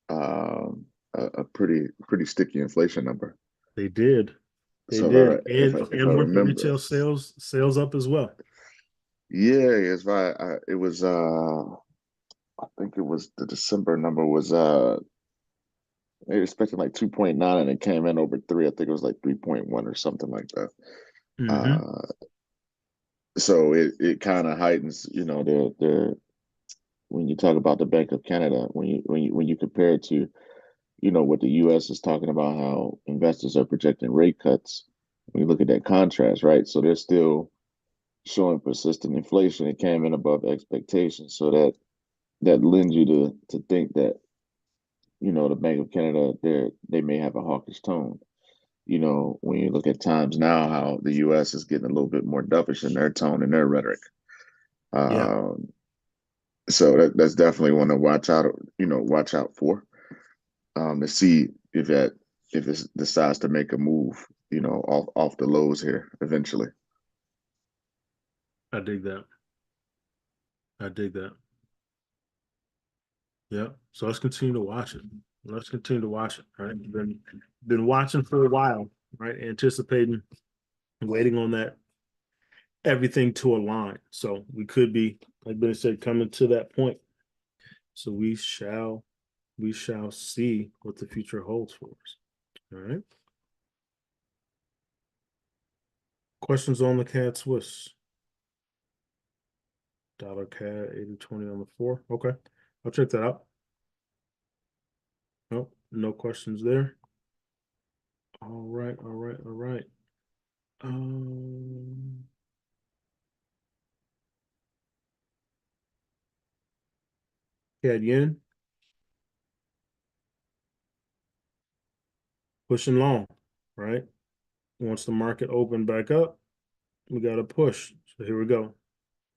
a pretty sticky inflation number. They did. They So did. if I And with the remember, retail sales up as well. yeah, it's right. It was I think it was the December number was they were expecting like 2.9 and it came in over 3. I think it was like 3.1 or something like that. Mm-hmm. Uh so it kind of heightens, you know, the when you talk about the Bank of Canada, when you compare it to, you know, what the US is talking about, how investors are projecting rate cuts, when you look at that contrast, right? So they're still showing persistent inflation. It came in above expectations. So that lends you to think that, you know, the Bank of Canada, they may have a hawkish tone. You know, when you look at times now, how the US is getting a little bit more dovish in their tone and their rhetoric. Yeah, Um, so that's definitely one to watch out, you know, watch out for, to see if it decides to make a move, you know, off the lows here eventually. I dig that. I dig that. Yeah. So let's continue to watch it. Let's continue to watch it. Right. Been watching for a while, right? Anticipating, waiting on that everything to align. So we could be, like Ben said, coming to that point. So we shall see what the future holds for us. All right. Questions on the CAD Swiss. Dollar CAD 80-20 on the 4. Okay. I'll check that out. Nope, no questions there. All right, all right, all right. CAD yen pushing long, right? Once the market opened back up, we got a push. So here we go.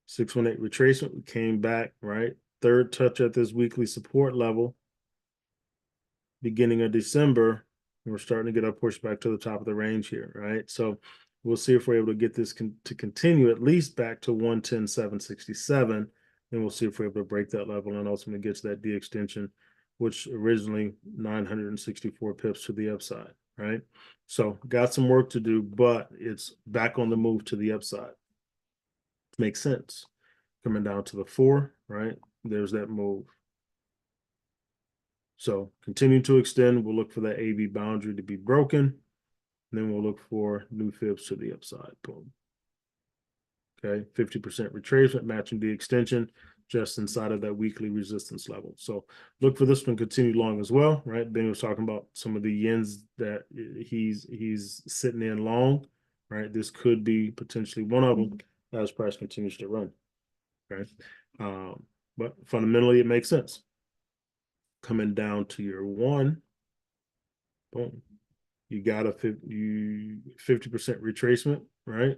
618 retracement. We came back, right? Third touch at this weekly support level, beginning of December. We're starting to get a push back to the top of the range here, right? So we'll see if we're able to get this to continue at least back to 110,767. And we'll see if we're able to break that level and ultimately get to that D extension, which originally 964 pips to the upside, right? So got some work to do, but it's back on the move to the upside. Makes sense. Coming down to the 4, right? There's that move. So continue to extend. We'll look for that AV boundary to be broken. And then we'll look for new fibs to the upside. Boom. Okay. 50% retracement matching the extension just inside of that weekly resistance level. So look for this one continue long as well, right? Ben was talking about some of the yens that he's sitting in long, right? This could be potentially one of them as price continues to run. Okay. But fundamentally, it makes sense. Coming down to your 1, boom. You got a 50% retracement, right?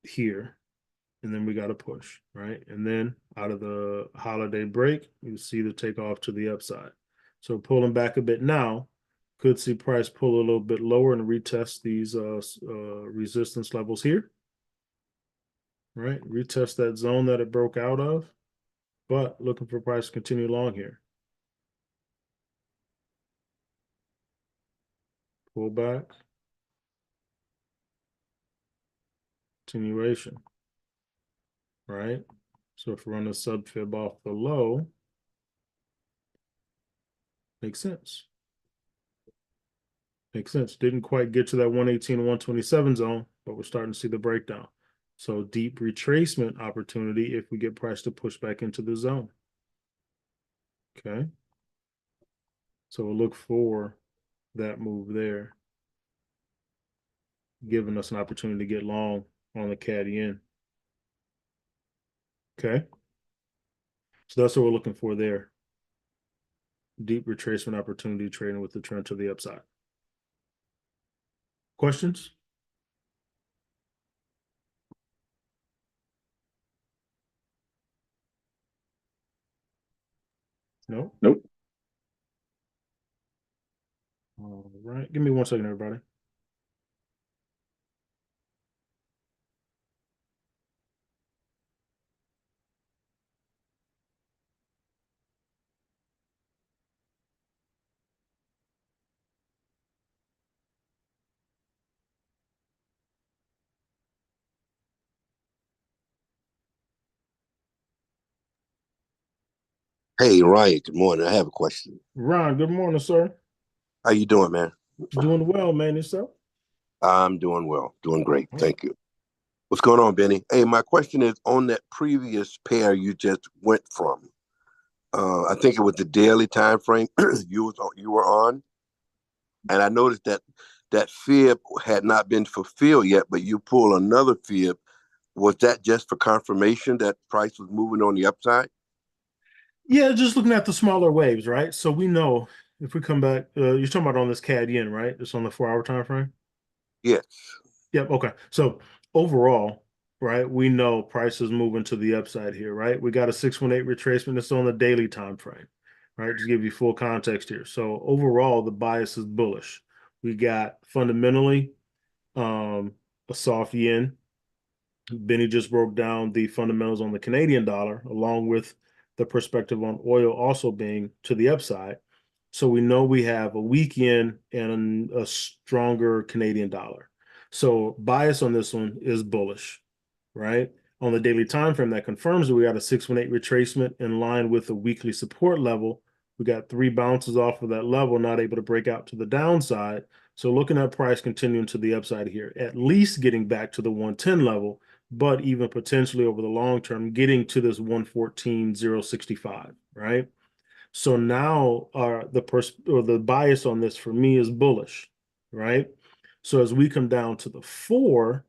Here. And then we got a push, right? And then out of the holiday break, you see the takeoff to the upside. So pulling back a bit now, could see price pull a little bit lower and retest these resistance levels here, right? Retest that zone that it broke out of, but looking for price to continue long here. pullback, continuation, right? So if we run a sub fib off the low, makes sense. Makes sense. Didn't quite get to that 118 and 127 zone, but we're starting to see the breakdown. So deep retracement opportunity if we get price to push back into the zone. Okay. So we'll look for that move there, giving us an opportunity to get long on the CAD yen. Okay. So that's what we're looking for there. Deep retracement opportunity trading with the trend to the upside. Questions? No? Nope. All right. Give me 1 second, everybody. Hey, Ryan, good morning. I have a question. Ron, good morning, sir. How you doing, man? Doing well, man, yourself? I'm doing well, doing great. All right. Thank you. What's going on, Benny? Hey, my question is on that previous pair you just went from. I think it was the daily time frame you were on, and I noticed that that fib had not been fulfilled yet, but you pull another fib. Was that just for confirmation that price was moving on the upside? Yeah, just looking at the smaller waves, right? So we know if we come back, you're talking about on this CAD yen, right? It's on the 4 hour time frame. Yes. Yep. Okay. So overall, right, we know price is moving to the upside here, right? We got a 618 retracement that's on the daily time frame, right? Just give you full context here. So overall, the bias is bullish. We got fundamentally a soft yen. Benny just broke down the fundamentals on the Canadian dollar, along with the perspective on oil also being to the upside. So we know we have a weak yen and a stronger Canadian dollar. So bias on this one is bullish, right? On the daily time frame, that confirms that we got a 618 retracement in line with the weekly support level. We got 3 bounces off of that level, not able to break out to the downside. So looking at price continuing to the upside here, at least getting back to the 110 level, but even potentially over the long term, getting to this 114,065, right? So now the bias on this for me is bullish, right? So as we come down to the 4,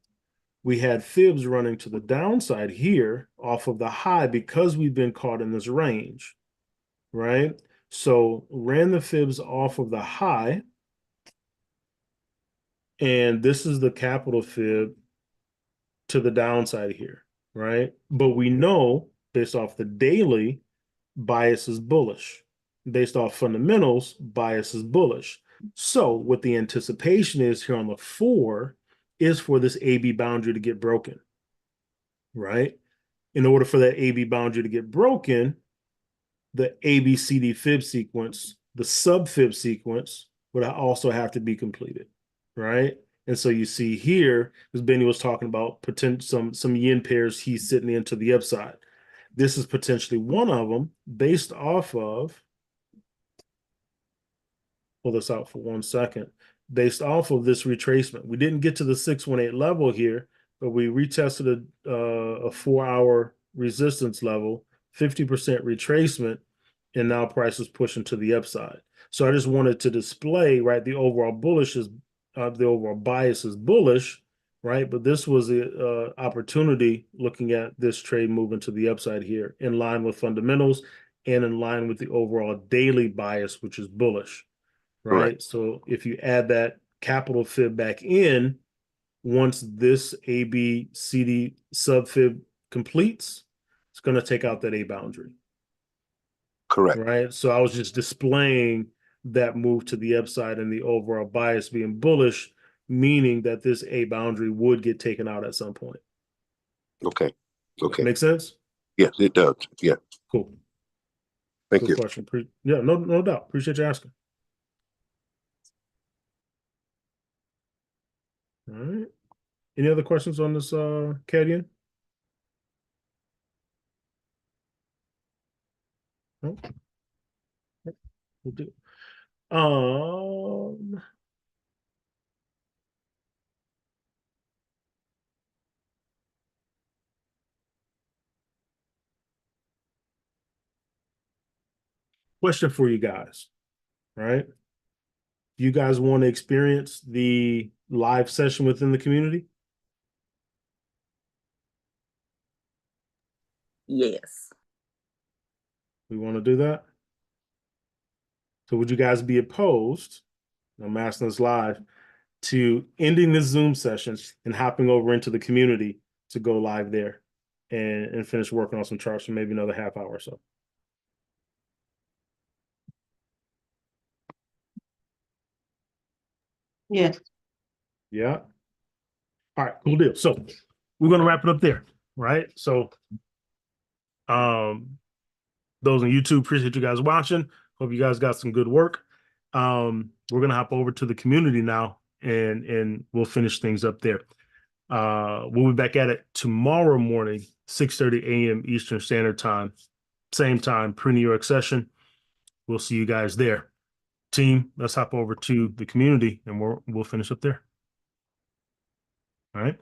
we had fibs running to the downside here off of the high because we've been caught in this range, right? So ran the fibs off of the high, and this is the capital fib to the downside here, right? But we know based off the daily, bias is bullish. Based off fundamentals, bias is bullish. So what the anticipation is here on the 4 is for this AB boundary to get broken, right? In order for that AB boundary to get broken, the ABCD fib sequence, the sub fib sequence would also have to be completed, right? And so you see here, as Benny was talking about, potential some yen pairs he's sitting into the upside. This is potentially one of them based off of, pull this out for 1 second, based off of this retracement. We didn't get to the 618 level here, but we retested a 4 hour resistance level, 50% retracement, and now price is pushing to the upside. So I just wanted to display, right, the overall the overall bias is bullish, right? But this was the opportunity looking at this trade moving to the upside here in line with fundamentals and in line with the overall daily bias, which is bullish, Correct. right? So if you add that capital fib back in, once this ABCD sub fib completes, it's going to take out that A boundary, Correct. right? So I was just displaying that move to the upside and the overall bias being bullish, meaning that this A boundary would get taken out at some point. Okay. Okay. Make sense? Yes, it does. Yeah. Cool. Thank Good you. question. Yeah, no doubt. Appreciate you asking. All right. Any other questions on this, Cadian? No? We'll do. Question for you guys, right? You guys want to experience the live session within the community? Yes. We want to do that? So would you guys be opposed, I'm asking this live, to ending this Zoom session and hopping over into the community to go live there and finish working on some charts for maybe another half hour or so? Yes. Yeah. All right, cool deal. So we're going to wrap it up there, right? So those on YouTube, appreciate you guys watching. Hope you guys got some good work. We're going to hop over to the community now and we'll finish things up there. We'll be back at it tomorrow morning, 6:30 a.m. Eastern Standard Time. Same time, pre-New York session. We'll see you guys there. Team, let's hop over to the community and we'll finish up there. All right.